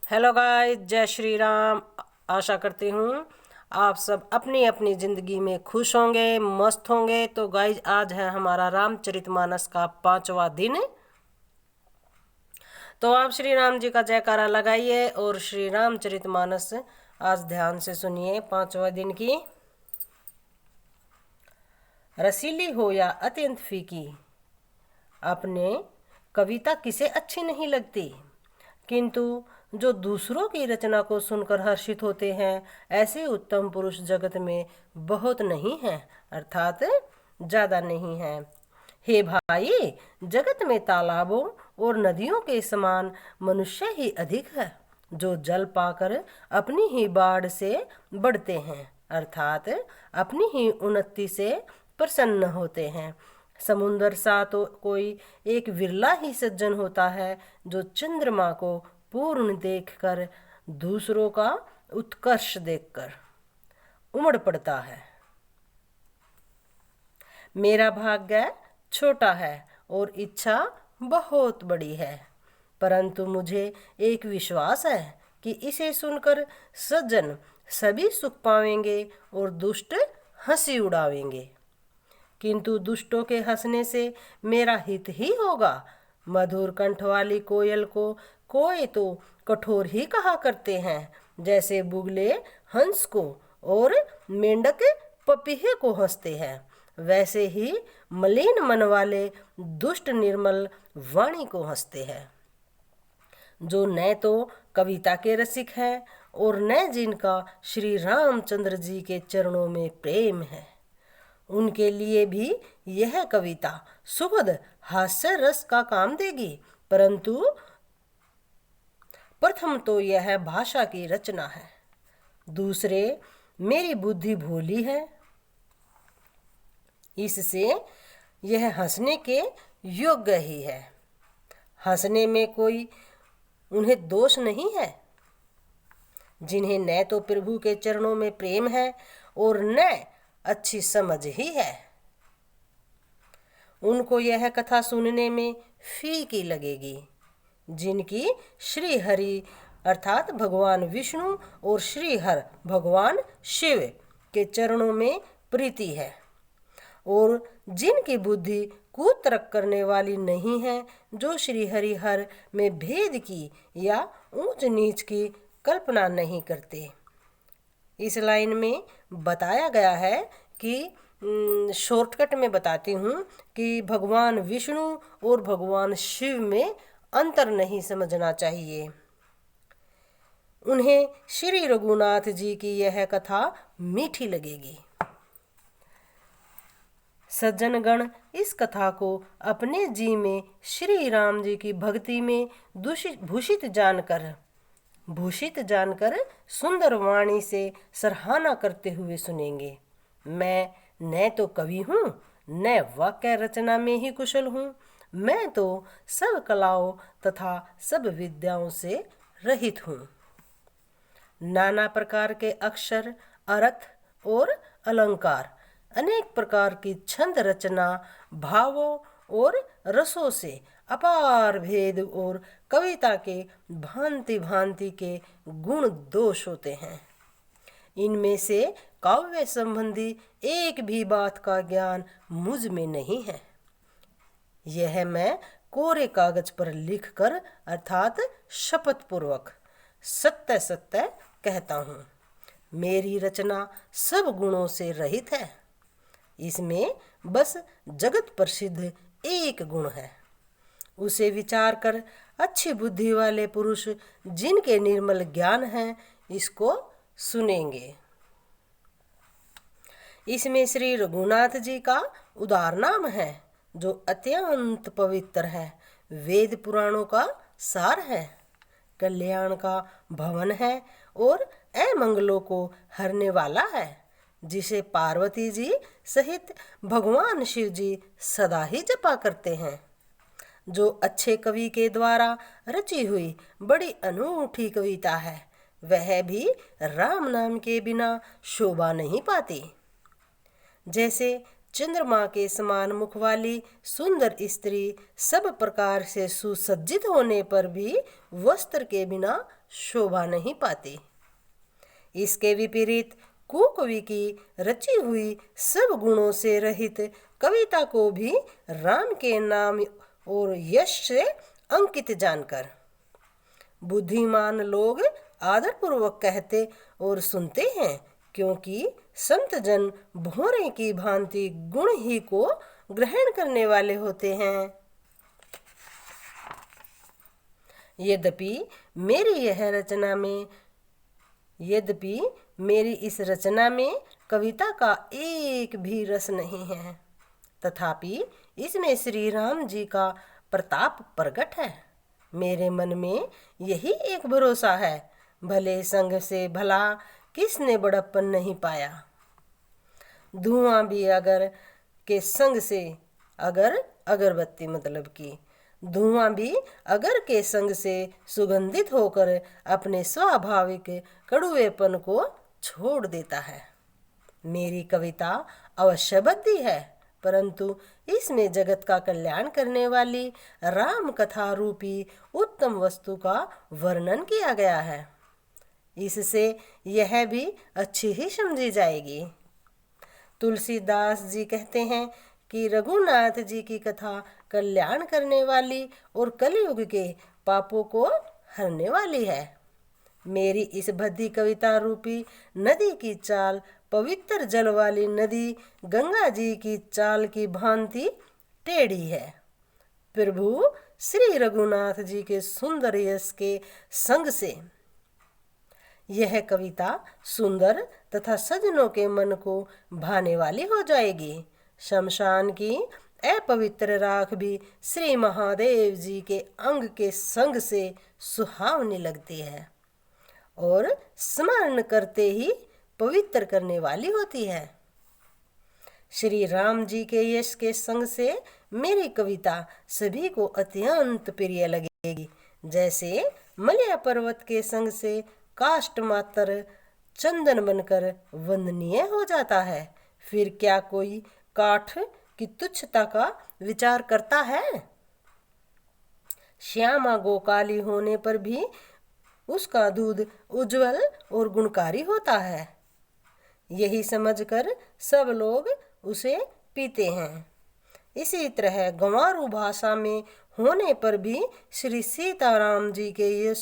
Hello guys, जय श्री राम। आशा करती हूँ आप सब अपनी अपनी ज़िंदगी में खुश होंगे, मस्त होंगे। तो गाइस, आज है हमारा रामचरितमानस का 5वां दिन। तो आप श्री राम जी का जयकारा लगाइए और श्री रामचरितमानस आज ध्यान से सुनिए 5वां दिन की। रसीली हो या अत्यंत फीकी, अपने कविता किसे अच्छी नहीं लगती, किंतु जो दूसरों की रचना को सुनकर हर्षित होते हैं, ऐसे उत्तम पुरुष जगत में बहुत नहीं हैं, अर्थात ज़्यादा नहीं हैं। हे भाई, जगत में तालाबों और नदियों के समान मनुष्य ही अधिक है, जो जल पाकर अपनी ही बाढ़ से बढ़ते हैं, अर्थात अपनी ही उन्नति से प्रसन्न होते हैं। समुंदर सा तो कोई एक विरला ही सज्जन होता है, जो चंद्रमा को पूर्ण देखकर दूसरों का उत्कर्ष देखकर उमड़ पड़ता है। मेरा भाग्य छोटा है और इच्छा बहुत बड़ी है, परंतु मुझे एक विश्वास है कि इसे सुनकर सज्जन सभी सुख पावेंगे और दुष्ट हंसी उड़ावेंगे, किंतु दुष्टों के हंसने से मेरा हित ही होगा। मधुर कंठ वाली कोयल को कोई तो कठोर ही कहा करते हैं, जैसे बुगले हंस को और मेंढक पपीहे को हंसते हैं, वैसे ही मलिन मन वाले दुष्ट निर्मल वाणी को हंसते हैं। जो न तो कविता के रसिक हैं और न जिनका श्री रामचंद्र जी के चरणों में प्रेम है, उनके लिए भी यह कविता सुखद हास्य रस का काम देगी। परंतु प्रथम तो यह भाषा की रचना है, दूसरे मेरी बुद्धि भोली है, इससे यह हंसने के योग्य ही है। हंसने में कोई उन्हें दोष नहीं है, जिन्हें न तो प्रभु के चरणों में प्रेम है और न अच्छी समझ ही है। उनको यह कथा सुनने में फीकी लगेगी, जिनकी श्री हरि अर्थात भगवान विष्णु और श्री हर भगवान शिव के चरणों में प्रीति है, और जिनकी बुद्धि कुतर्क करने वाली नहीं है, जो श्री हरि हर में भेद की या ऊंच नीच की कल्पना नहीं करते। इस लाइन में बताया गया है कि शॉर्टकट में बताती हूँ कि भगवान विष्णु और भगवान शिव में अंतर नहीं समझना चाहिए। उन्हें श्री रघुनाथ जी की यह कथा मीठी लगेगी। सज्जनगण इस कथा को अपने जी में श्री राम जी की भक्ति में भूषित जानकर सुंदर वाणी से सराहना करते हुए सुनेंगे। मैं न तो कवि हूँ, न वाक्य रचना में ही कुशल हूँ, मैं तो सब कलाओं तथा सब विद्याओं से रहित हूँ। नाना प्रकार के अक्षर, अर्थ और अलंकार, अनेक प्रकार की छंद रचना, भावों और रसों से अपार भेद और कविता के भांति भांति के गुण दोष होते हैं। इनमें से काव्य संबंधी एक भी बात का ज्ञान मुझ में नहीं है। यह मैं कोरे कागज पर लिखकर अर्थात शपथ पूर्वक सत्य सत्य कहता हूँ। मेरी रचना सब गुणों से रहित है, इसमें बस जगत प्रसिद्ध एक गुण है। उसे विचार कर अच्छी बुद्धि वाले पुरुष, जिनके निर्मल ज्ञान है, इसको सुनेंगे। इसमें श्री रघुनाथ जी का उदार नाम है, जो अत्यंत पवित्र है, वेद पुराणों का सार है, कल्याण का भवन है और अमंगलों को हरने वाला है, जिसे पार्वती जी सहित भगवान शिव जी सदा ही जपा करते हैं। जो अच्छे कवि के द्वारा रची हुई बड़ी अनूठी कविता है, वह भी राम नाम के बिना शोभा नहीं पाती। जैसे चंद्रमा के समान मुख वाली सुंदर स्त्री सब प्रकार से सुसज्जित होने पर भी वस्त्र के बिना शोभा नहीं पाती। इसके विपरीत कुकवि की रची हुई सब गुणों से रहित कविता को भी राम के नाम और यश से अंकित जानकर बुद्धिमान लोग आदरपूर्वक कहते और सुनते हैं, क्योंकि संत जन भौरे की भांति गुण ही को ग्रहण करने वाले होते हैं। यद्यपि मेरी इस रचना में कविता का एक भी रस नहीं है, तथापि इसमें श्री राम जी का प्रताप प्रकट है। मेरे मन में यही एक भरोसा है, भले संग से भला किसने बड़प्पन नहीं पाया। धुआं भी अगर के संग से अगरबत्ती मतलब की धुआं भी अगर के संग से सुगंधित होकर अपने स्वाभाविक कड़ुएपन को छोड़ देता है। मेरी कविता अवश्यबद्धी है, परंतु इसमें जगत का कल्याण करने वाली राम कथा रूपी उत्तम वस्तु का वर्णन किया गया है। इससे यह भी अच्छी ही समझी जाएगी। तुलसीदास जी कहते हैं कि रघुनाथ जी की कथा कल्याण करने वाली और कलयुग के पापों को हरने वाली है। मेरी इस बद्धी कविता रूपी नदी की चाल पवित्र जल वाली नदी गंगा जी की चाल की भांति टेढ़ी है। प्रभु श्री रघुनाथ जी के सुंदर यश के संग से यह कविता सुंदर तथा सज्जनों के मन को भाने वाली हो जाएगी। शमशान की अपवित्र राख भी श्री महादेव जी के अंग के संग से सुहावनी लगती है और स्मरण करते ही पवित्र करने वाली होती है। श्री राम जी के यश के संग से मेरी कविता सभी को अत्यंत प्रिय लगेगी। जैसे मलय पर्वत के संग से काष्ठ मात्र चंदन बनकर वंदनीय हो जाता है, फिर क्या कोई काठ की तुच्छता का विचार करता है? श्यामा गोकाली होने पर भी उसका दूध उज्जवल और गुणकारी होता है, यही समझकर सब लोग उसे पीते हैं। इसी तरह गंवारू भाषा में होने पर भी श्री सीताराम जी के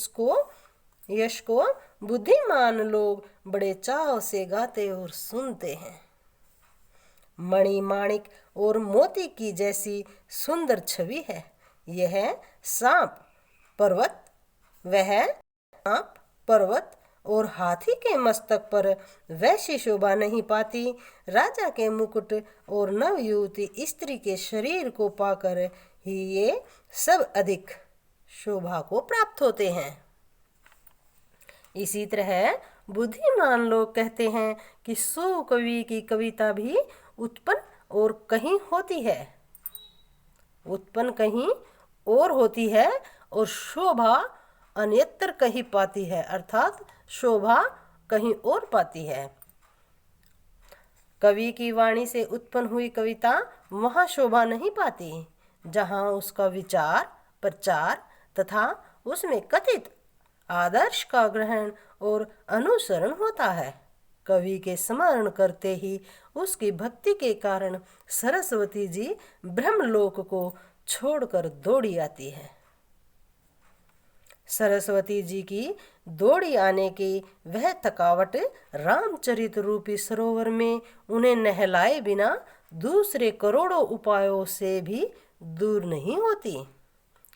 यश को बुद्धिमान लोग बड़े चाव से गाते और सुनते हैं। मणि माणिक और मोती की जैसी सुंदर छवि है यह सांप पर्वत और हाथी के मस्तक पर वैसी शोभा नहीं पाती। राजा के मुकुट और नवयुवती स्त्री के शरीर को पाकर ही ये सब अधिक शोभा को प्राप्त होते हैं। इसी तरह बुद्धिमान लोग कहते हैं कि सो कवि की कविता भी उत्पन्न और कहीं होती है और शोभा अन्यत्र कहीं पाती है, अर्थात शोभा कहीं और पाती है। कवि की वाणी से उत्पन्न हुई कविता वहाँ शोभा नहीं पाती जहाँ उसका विचार प्रचार तथा उसमें कथित आदर्श का ग्रहण और अनुसरण होता है। कवि के स्मरण करते ही उसकी भक्ति के कारण सरस्वती जी ब्रह्मलोक को छोड़कर दौड़ी आती है। सरस्वती जी की दौड़ी आने की वह थकावट रामचरित रूपी सरोवर में उन्हें नहलाए बिना दूसरे करोड़ों उपायों से भी दूर नहीं होती।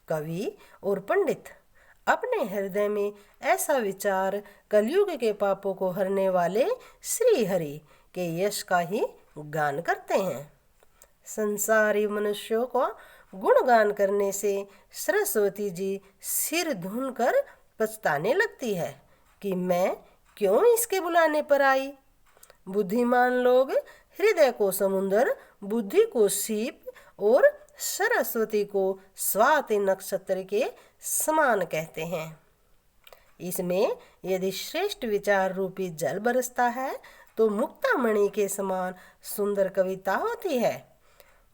कवि और पंडित अपने हृदय में ऐसा विचार कलयुग के पापों को हरने वाले श्री हरि के यश का ही गान करते हैं। संसारी मनुष्यों को गुणगान करने से सरस्वती जी सिर धुन कर पछताने लगती है कि मैं क्यों इसके बुलाने पर आई। बुद्धिमान लोग हृदय को समुंदर, बुद्धि को सीप और सरस्वती को स्वाति नक्षत्र के समान कहते हैं। इसमें यदि श्रेष्ठ विचार रूपी जल बरसता है तो मुक्तामणि के समान सुंदर कविता होती है।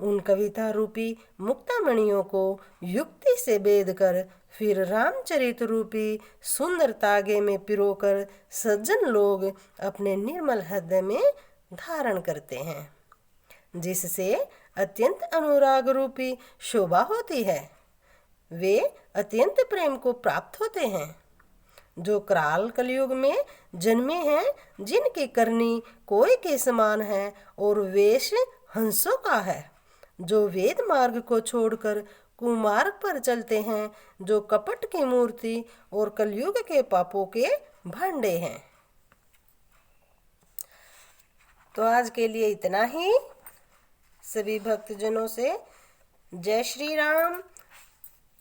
उन कविता रूपी मुक्तामणियों को युक्ति से बेध कर फिर रामचरित रूपी सुंदर तागे में पिरोकर सज्जन लोग अपने निर्मल हृदय में धारण करते हैं, जिससे अत्यंत अनुराग रूपी शोभा होती है। वे अत्यंत प्रेम को प्राप्त होते हैं। जो कराल कलयुग में जन्मे हैं, जिनकी करनी कोय के समान है और वेश हंसों का है, जो वेद मार्ग को छोड़कर कुमार्ग पर चलते हैं, जो कपट की मूर्ति और कलयुग के पापों के भांडे हैं। तो आज के लिए इतना ही। सभी भक्तजनों से जय श्री राम।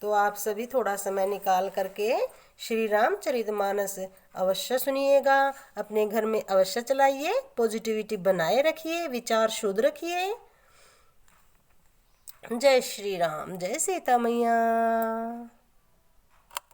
तो आप सभी थोड़ा समय निकाल करके श्री रामचरितमानस अवश्य सुनिएगा, अपने घर में अवश्य चलाइए, पॉजिटिविटी बनाए रखिए, विचार शुद्ध रखिए। जय श्री राम, जय सीता मैया।